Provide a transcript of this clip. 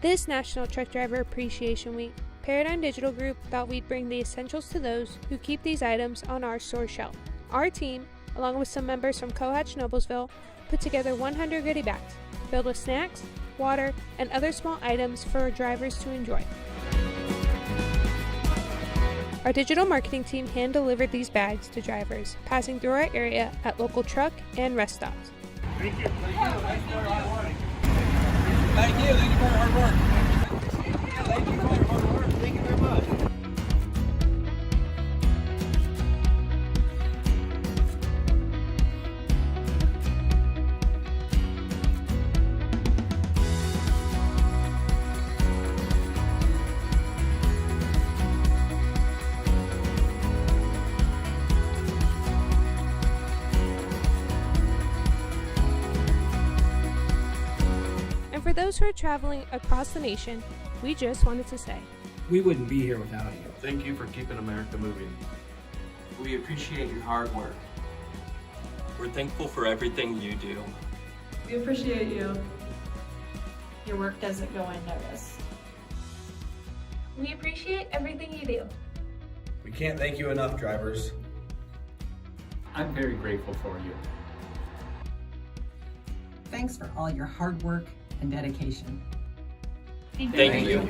This National Truck Driver Appreciation Week, Paradigm Digital Group thought we'd bring the essentials to those who keep these items on our store shelf. Our team, along with some members from COhatch Noblesville, put together 100 goodie bags filled with snacks, water, and other small items for our drivers to enjoy. Our digital marketing team hand-delivered these bags to drivers passing through our area at local truck and rest stops. Thank you. Thanks for your hard work. Thank you. Thank you for your hard work. Thank you for your hard work. Thank you very much. And for those who are traveling across the nation, we just wanted to say, we wouldn't be here without you. Thank you for keeping America moving. We appreciate your hard work. We're thankful for everything you do. We appreciate you. Your work doesn't go unnoticed. We appreciate everything you do. We can't thank you enough, drivers. I'm very grateful for you. Thanks for all your hard work and dedication. Thank you.